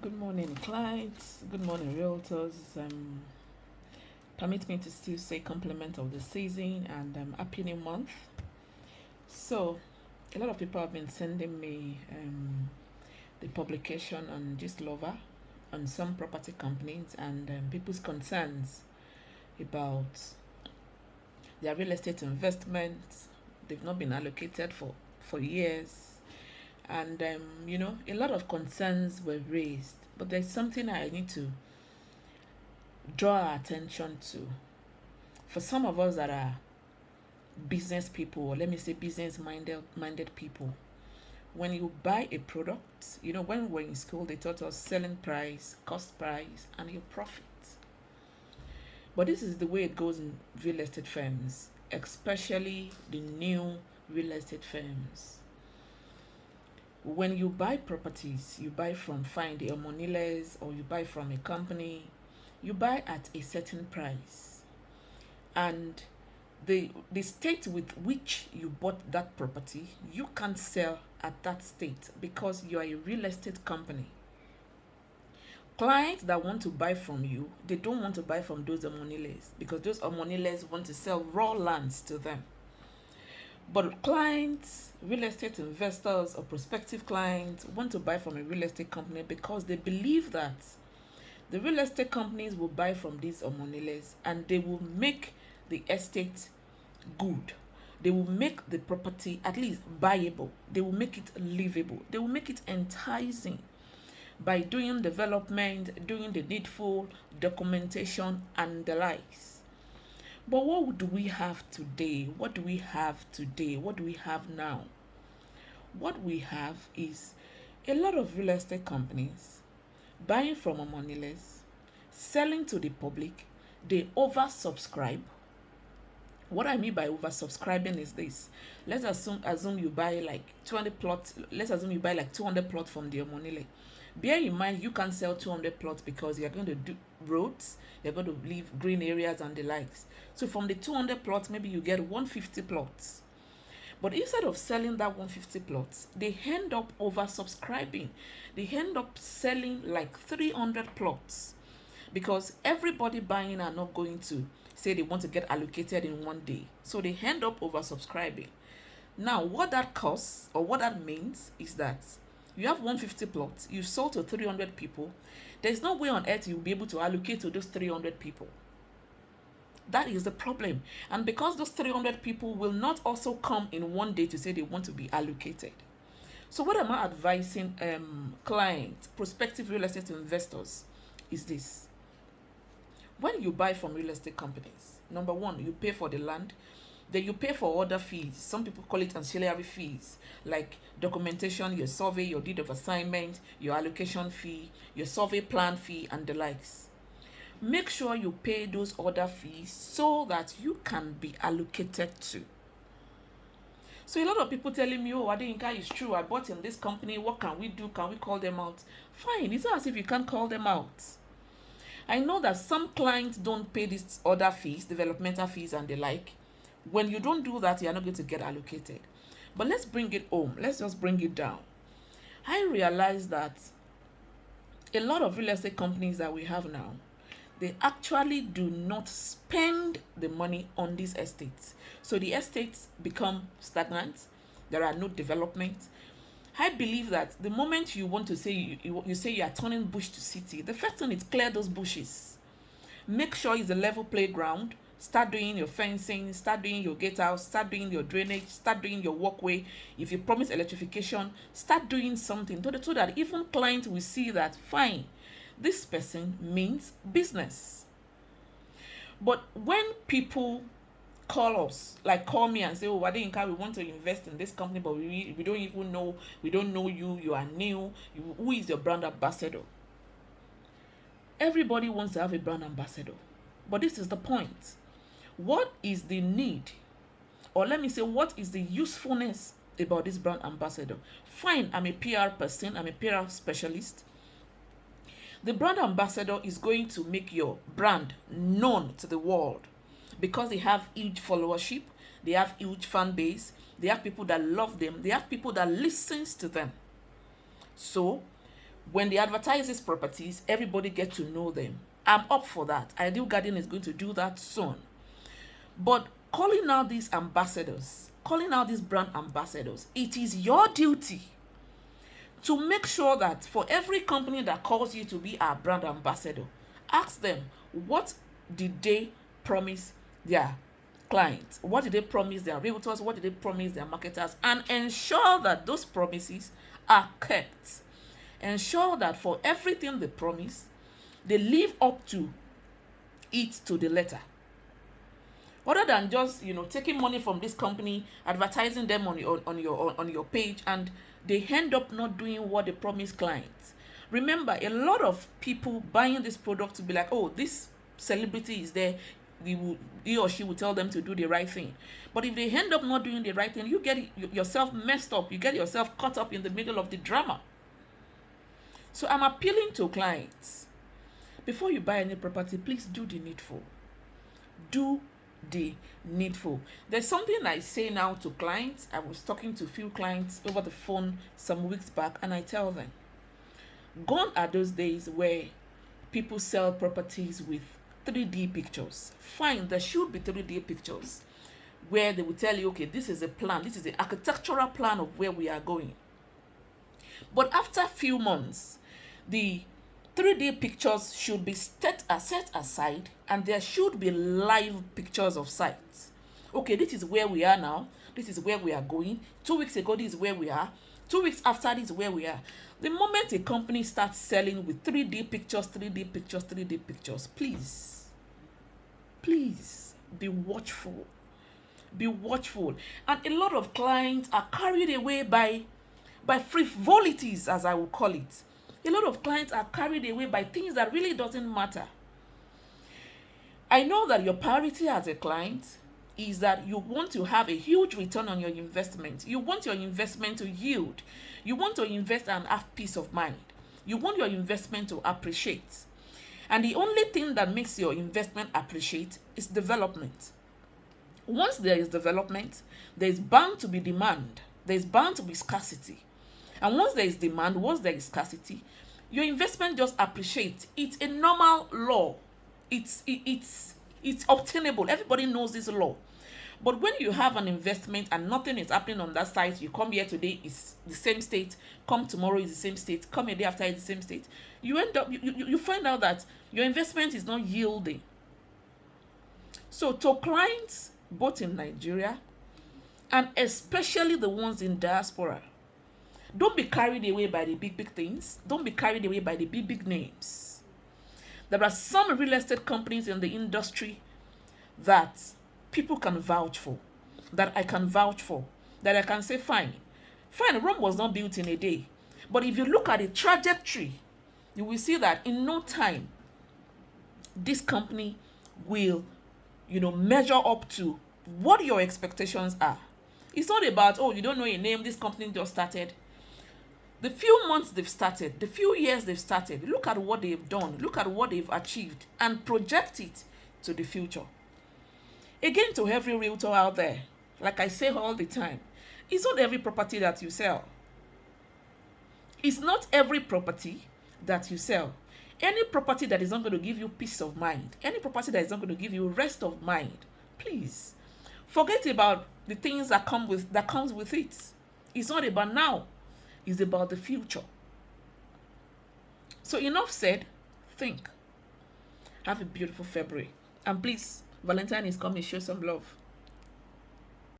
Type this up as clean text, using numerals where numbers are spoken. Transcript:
Good morning, clients. Good morning, realtors. Permit me to still say compliment of the season and happy new month. So, a lot of people have been sending me the publication on Gist Lover on some property companies and people's concerns about their real estate investments. They've not been allocated for years, and a lot of concerns were raised. But there's something I need to draw our attention to. For some of us that are business people, or let me say business minded people, when you buy a product, when we were in school, they taught us selling price, cost price, and your profit. But this is the way it goes in real estate firms, especially the new real estate firms. When you buy properties, you buy from the Omoniles, or you buy from a company, you buy at a certain price, and the state with which you bought that property, you can't sell at that state because you are a real estate company. Clients that want to buy from you, they don't want to buy from those Omoniles because those Omoniles want to sell raw lands to them. But clients, real estate investors or prospective clients want to buy from a real estate company because they believe that the real estate companies will buy from these Omoniles and they will make the estate good. They will make the property at least buyable. They will make it livable. They will make it enticing by doing development, doing the needful documentation and the likes. But what do we have today? What do we have today? What do we have now? What we have is a lot of real estate companies buying from Omoniles, selling to the public. They oversubscribe. What I mean by oversubscribing is this. Let's assume you buy like 200 plots. Let's assume you buy like 200 plots from the Omonile. Bear in mind, you can't sell 200 plots because you're going to do roads, you're going to leave green areas and the likes. So from the 200 plots, maybe you get 150 plots. But instead of selling that 150 plots, they end up oversubscribing. They end up selling like 300 plots because everybody buying are not going to say they want to get allocated in one day. So they end up oversubscribing. Now, what that costs or what that means is that you have 150 plots, you've sold to 300 people. There's no way on earth you'll be able to allocate to those 300 people. That is the problem. And because those 300 people will not also come in one day to say they want to be allocated. So what am I advising clients, prospective real estate investors is this. When you buy from real estate companies, number one, you pay for the land. Then you pay for other fees. Some people call it ancillary fees, like documentation, your survey, your deed of assignment, your allocation fee, your survey plan fee, and the likes. Make sure you pay those other fees so that you can be allocated to. So a lot of people telling me, oh, Adeyinka, it's true, I bought in this company, what can we do? Can we call them out? Fine, it's not as if you can't call them out. I know that some clients don't pay these other fees, developmental fees and the like. When you don't do that, you're not going to get allocated. But let's bring it home. Let's just bring it down. I realize that a lot of real estate companies that we have now, they actually do not spend the money on these estates. So the estates become stagnant. There are no developments. I believe that the moment you want to say you say you are turning bush to city, the first thing is clear those bushes. Make sure it's a level playground. Start doing your fencing, start doing your gatehouse, start doing your drainage, start doing your walkway. If you promise electrification, start doing something so that even clients will see that, fine, this person means business. But when people call us, like call me and say, oh, Adeyinka, we want to invest in this company, but we don't even know, we don't know you, you are new, who is your brand ambassador? Everybody wants to have a brand ambassador. But this is the point. What is the need? Or let me say, what is the usefulness about this brand ambassador? Fine, I'm a PR person, I'm a PR specialist. The brand ambassador is going to make your brand known to the world because they have huge followership, they have huge fan base, they have people that love them, they have people that listens to them. So When they advertise these properties, everybody get to know them. I'm up for that. Ideal Garden is going to do that soon. But calling out these ambassadors, calling out these brand ambassadors, it is your duty to make sure that for every company that calls you to be our brand ambassador, ask them, what did they promise their clients? What did they promise their realtors? What did they promise their marketers? And ensure that those promises are kept. Ensure that for everything they promise, they live up to it to the letter. Other than just, taking money from this company, advertising them on your page, and they end up not doing what they promise clients. Remember, a lot of people buying this product to be like, oh, this celebrity is there, he or she will tell them to do the right thing. But if they end up not doing the right thing, you get yourself messed up. You get yourself caught up in the middle of the drama. So I'm appealing to clients. Before you buy any property, please do the needful. Do the needful. There's something I say now to clients. I was talking to a few clients over the phone some weeks back, and I tell them, gone are those days where people sell properties with 3D pictures. Fine, there should be 3D pictures where they will tell you, okay, this is a plan, this is the architectural plan of where we are going. But after a few months, the 3D pictures should be set aside, and there should be live pictures of sites. Okay, this is where we are now. This is where we are going. 2 weeks ago, this is where we are. 2 weeks after, this is where we are. The moment a company starts selling with 3D pictures, please be watchful. Be watchful. And a lot of clients are carried away by frivolities, as I will call it. A lot of clients are carried away by things that really doesn't matter. I know that your priority as a client is that you want to have a huge return on your investment. You want your investment to yield. You want to invest and have peace of mind. You want your investment to appreciate. And the only thing that makes your investment appreciate is development. Once there is development, there is bound to be demand. There is bound to be scarcity. And once there is demand, once there is scarcity, your investment just appreciates. It's a normal law. It's obtainable. Everybody knows this law. But when you have an investment and nothing is happening on that site, you come here today, it's the same state. Come tomorrow, it's the same state. Come a day after, it's the same state. You end up, you find out that your investment is not yielding. So to clients, both in Nigeria and especially the ones in diaspora, don't be carried away by the big things. Don't be carried away by the big names. There are some real estate companies in the industry that people can vouch for, that I can vouch for, that I can say, fine, Rome was not built in a day. But if you look at the trajectory, you will see that in no time, this company will, measure up to what your expectations are. It's not about, oh, you don't know your name, this company just started. The few months they've started, the few years they've started, look at what they've done, look at what they've achieved, and project it to the future. Again, to every realtor out there, like I say all the time, it's not every property that you sell. It's not every property that you sell. Any property that is not going to give you peace of mind, any property that is not going to give you rest of mind, please forget about the things that comes with it. It's not about now. It's about the future. So enough said. Think. Have a beautiful February. And please, Valentine is coming. Show some love.